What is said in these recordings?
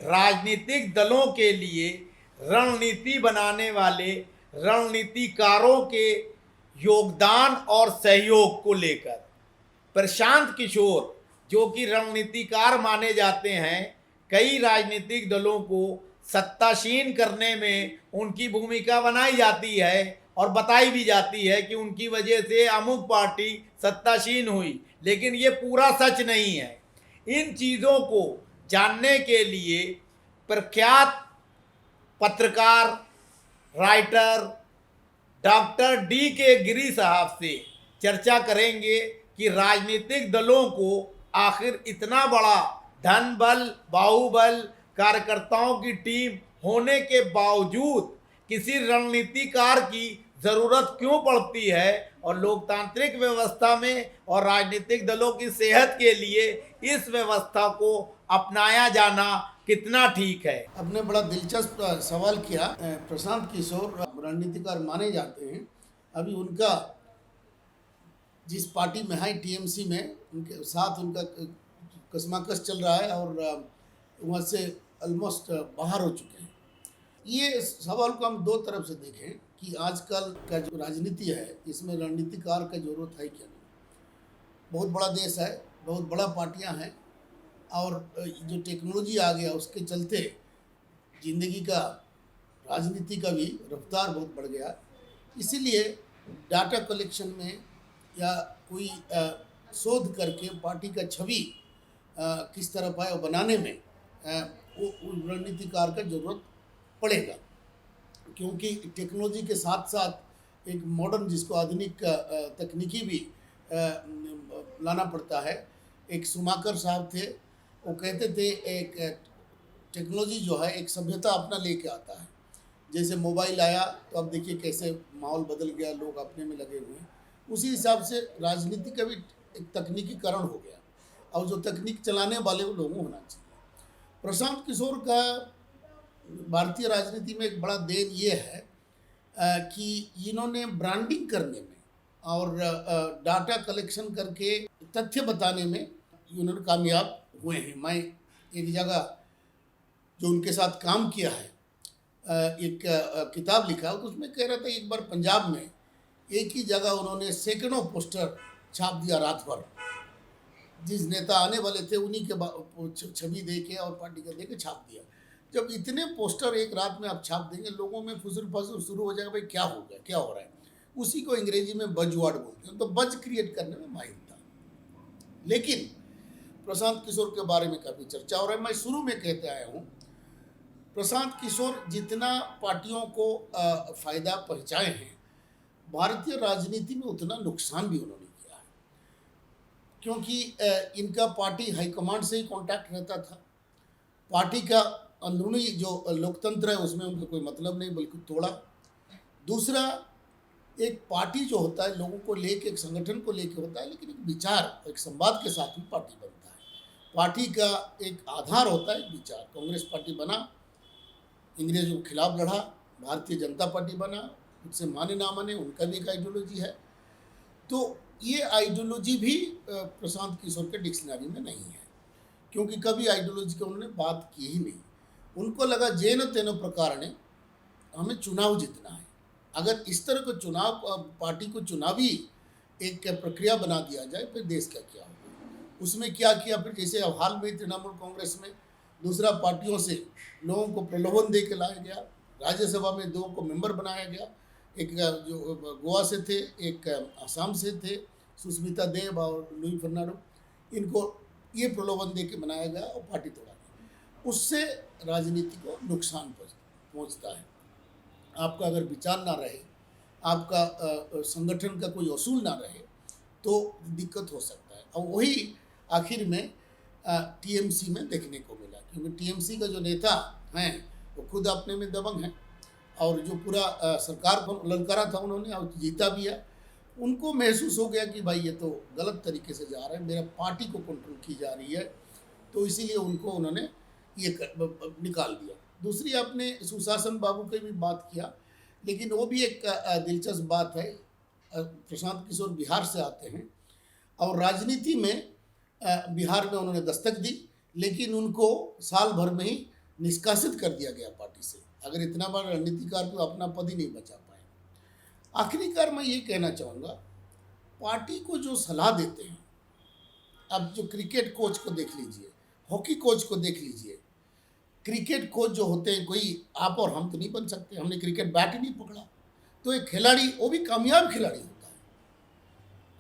राजनीतिक दलों के लिए रणनीति बनाने वाले रणनीतिकारों के योगदान और सहयोग को लेकर प्रशांत किशोर, जो कि रणनीतिकार माने जाते हैं, कई राजनीतिक दलों को सत्तासीन करने में उनकी भूमिका बनाई जाती है और बताई भी जाती है कि उनकी वजह से अमुक पार्टी सत्तासीन हुई, लेकिन ये पूरा सच नहीं है। इन चीज़ों को जानने के लिए प्रख्यात पत्रकार, राइटर डॉक्टर D.K. गिरी साहब से चर्चा करेंगे कि राजनीतिक दलों को आखिर इतना बड़ा धन बल, बाहुबल, कार्यकर्ताओं की टीम होने के बावजूद किसी रणनीतिकार की ज़रूरत क्यों पड़ती है, और लोकतांत्रिक व्यवस्था में और राजनीतिक दलों की सेहत के लिए इस व्यवस्था को अपनाया जाना कितना ठीक है। आपने बड़ा दिलचस्प सवाल किया। प्रशांत किशोर रणनीतिकार माने जाते हैं। अभी उनका जिस पार्टी में है टीएमसी में, उनके साथ उनका कशमकश चल रहा है और वहाँ से ऑलमोस्ट बाहर हो चुके हैं। ये सवाल को हम दो तरफ से देखें कि आजकल का जो राजनीति है इसमें रणनीतिकार का जरूरत है क्या नहीं। बहुत बड़ा देश है, बहुत बड़ा पार्टियां हैं और जो टेक्नोलॉजी आ गया उसके चलते ज़िंदगी का, राजनीति का भी रफ्तार बहुत बढ़ गया। इसीलिए डाटा कलेक्शन में या कोई शोध करके पार्टी का छवि किस तरफ है वो बनाने में वो रणनीतिकार का जरूरत पड़ेगा, क्योंकि टेक्नोलॉजी के साथ साथ एक मॉडर्न, जिसको आधुनिक तकनीकी भी लाना पड़ता है। एक सुमाकर साहब थे, वो कहते थे एक टेक्नोलॉजी जो है एक सभ्यता अपना लेके आता है। जैसे मोबाइल आया तो अब देखिए कैसे माहौल बदल गया, लोग अपने में लगे हुए हैं। उसी हिसाब से राजनीति का भी एक तकनीकीकरण हो गया और जो तकनीक चलाने वाले वो लोगों होना चाहिए। प्रशांत किशोर का भारतीय राजनीति में एक बड़ा देन ये है कि इन्होंने ब्रांडिंग करने में और डाटा कलेक्शन करके तथ्य बताने में इन्होंने कामयाब हुए हैं। मैं एक जगह जो उनके साथ काम किया है, एक किताब लिखा, तो उसमें कह रहा था एक बार पंजाब में एक ही जगह उन्होंने सैकड़ों पोस्टर छाप दिया रात भर। जिस नेता आने वाले थे उन्हीं के छवि दे के और पार्टी का दे के छाप दिया। जब इतने पोस्टर एक रात में आप छाप देंगे, लोगों में फुसुर फसुर शुरू हो जाएगा, भाई क्या हो गया, क्या हो रहा है। उसी को अंग्रेजी में बज वर्ड बोलते हैं। तो बज क्रिएट करने में माहिर था। लेकिन प्रशांत किशोर के बारे में काफ़ी चर्चा हो रहा है। मैं शुरू में कहते आया हूँ, प्रशांत किशोर जितना पार्टियों को फ़ायदा पहुँचाए हैं, भारतीय राजनीति में उतना नुकसान भी उन्होंने किया है, क्योंकि इनका पार्टी हाईकमांड से ही कांटेक्ट रहता था। पार्टी का अंदरूनी जो लोकतंत्र है उसमें उनका कोई मतलब नहीं, बल्कि तोड़ा। दूसरा, एक पार्टी जो होता है लोगों को लेके, एक संगठन को लेके होता है, लेकिन एक विचार, एक संवाद के साथ ही पार्टी बनता है। पार्टी का एक आधार होता है विचार। कांग्रेस पार्टी बना, अंग्रेजों के खिलाफ लड़ा, भारतीय जनता पार्टी बना, उससे माने ना माने उनका भी एक आइडियोलॉजी है। तो ये आइडियोलॉजी भी प्रशांत किशोर के डिक्शनरी में नहीं है, क्योंकि कभी आइडियोलॉजी की उन्होंने बात की ही नहीं। उनको लगा जेन तेन प्रकार ने हमें चुनाव जीतना है। अगर इस तरह को चुनाव, पार्टी को चुनावी एक प्रक्रिया बना दिया जाए, फिर देश का क्या होगा। उसमें क्या किया फिर, जैसे अब हाल में तृणमूल कांग्रेस में दूसरा पार्टियों से लोगों को प्रलोभन दे के लाया गया। राज्यसभा में 2 को मेंबर बनाया गया, एक जो गोवा से थे, एक आसाम से थे, सुष्मिता देव और लुई फर्नांडो। इनको ये प्रलोभन दे के बनाया गया और पार्टी तोड़ा गया। उससे राजनीति को नुकसान पहुंचता है। आपका अगर विचार ना रहे, आपका संगठन का कोई असूल ना रहे, तो दिक्कत हो सकता है। और वही आखिर में टीएमसी में देखने को मिला, क्योंकि टीएमसी का जो नेता हैं वो खुद अपने में दबंग हैं और जो पूरा सरकार को ललकारा था उन्होंने और जीता भी है। उनको महसूस हो गया कि भाई ये तो गलत तरीके से जा रहा है, मेरा पार्टी को कंट्रोल की जा रही है, तो इसीलिए उन्होंने ये निकाल दिया। दूसरी, आपने सुशासन बाबू की भी बात किया, लेकिन वो भी एक दिलचस्प बात है। प्रशांत किशोर बिहार से आते हैं और राजनीति में बिहार में उन्होंने दस्तक दी, लेकिन उनको साल भर में ही निष्कासित कर दिया गया पार्टी से। अगर इतना बड़ा रणनीतिकार तो अपना पद ही नहीं बचा पाए। आखिरकार मैं ये कहना चाहूँगा, पार्टी को जो सलाह देते हैं, अब जो क्रिकेट कोच को देख लीजिए, हॉकी कोच को देख लीजिए, क्रिकेट कोच जो होते हैं, कोई आप और हम तो नहीं बन सकते, हमने क्रिकेट बैट ही नहीं पकड़ा। तो एक खिलाड़ी, वो भी कामयाब खिलाड़ी होता है,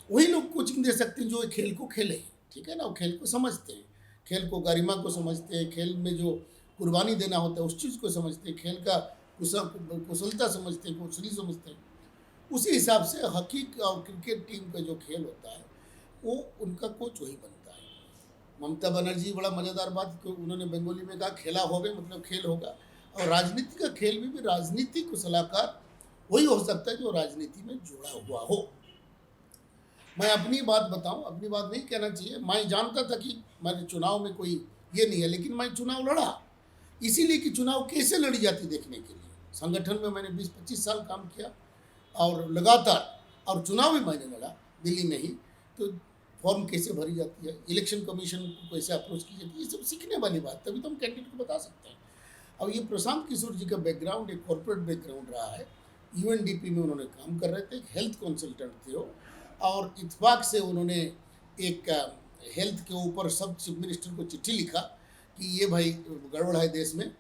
वही लोग कोचिंग दे सकते हैं जो एक खेल को खेले, ठीक है ना, वो खेल को समझते हैं, खेल को गरिमा को समझते हैं, खेल में जो कुर्बानी देना होता है उस चीज़ को समझते हैं, खेल का कुशलता समझते हैं, कुशली समझते हैं। उसी हिसाब से हॉकी और क्रिकेट टीम का जो खेल होता है वो उनका कोच वही बनता है। ममता बनर्जी, बड़ा मज़ेदार बात को उन्होंने बंगाली में कहा, खेला होवे मतलब खेल होगा। और राजनीति का खेल में भी राजनीतिक सलाहकार वही हो सकता है जो राजनीति में जुड़ा हुआ हो। मैं अपनी बात बताऊं, अपनी बात नहीं कहना चाहिए, मैं जानता था कि मेरे चुनाव में कोई ये नहीं है, लेकिन मैं चुनाव लड़ा इसीलिए कि चुनाव कैसे लड़ी जाती देखने के लिए। संगठन में मैंने 20-25 साल काम किया और लगातार, और चुनाव भी मैंने लड़ा दिल्ली में ही। तो फॉर्म कैसे भरी जाती है, इलेक्शन कमीशन को कैसे अप्रोच की जाती है, ये सब सीखने वाली बात, तभी तो हम कैंडिडेट को बता सकते हैं। अब ये प्रशांत किशोर जी का बैकग्राउंड एक कॉर्पोरेट बैकग्राउंड रहा है। यूएनडीपी में उन्होंने काम कर रहे थे, एक हेल्थ कंसल्टेंट थे वो, और इत्तेफाक से उन्होंने एक हेल्थ के ऊपर सब चीफ मिनिस्टर को चिट्ठी लिखा कि ये भाई गड़बड़ है देश में,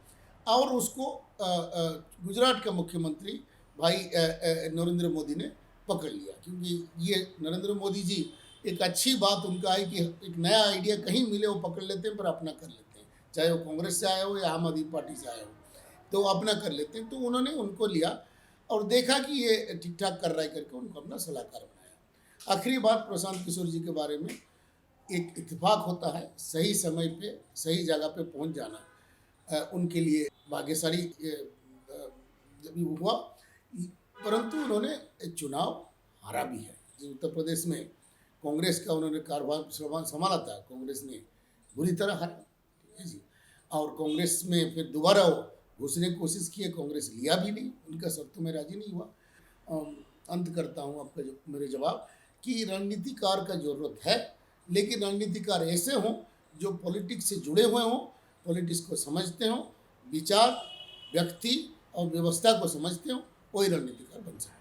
और उसको गुजरात का मुख्यमंत्री भाई नरेंद्र मोदी ने पकड़ लिया। क्योंकि ये नरेंद्र मोदी जी, एक अच्छी बात उनका है कि एक नया आइडिया कहीं मिले वो पकड़ लेते हैं, पर अपना कर लेते हैं, चाहे वो कांग्रेस से आया हो या आम आदमी पार्टी से आया हो, तो अपना कर लेते हैं। तो उन्होंने उनको लिया और देखा कि ये ठीक ठाक कर रहा है करके उनको अपना सलाहकार बनाया। आखिरी बात प्रशांत किशोर जी के बारे में, एक इत्तेफाक होता है, सही समय पे सही जगह पे पहुंच जाना उनके लिए भाग्यशाली जब हुआ। परंतु उन्होंने चुनाव हारा भी है। जो उत्तर प्रदेश में कांग्रेस का उन्होंने कारोबार संभाला था, कांग्रेस ने बुरी तरह हारा, ठीक है जी। और कांग्रेस में फिर दोबारा वो घुसने की कोशिश की है, कांग्रेस लिया भी नहीं, उनका शर्तों में राजी नहीं हुआ। अंत करता हूँ आपका मेरे जवाब कि रणनीतिकार का जरूरत है, लेकिन रणनीतिकार ऐसे हों जो पॉलिटिक्स से जुड़े हुए हों, पॉलिटिक्स को समझते हों, विचार, व्यक्ति और व्यवस्था को समझते हों, वही रणनीतिकार बन सकते हैं।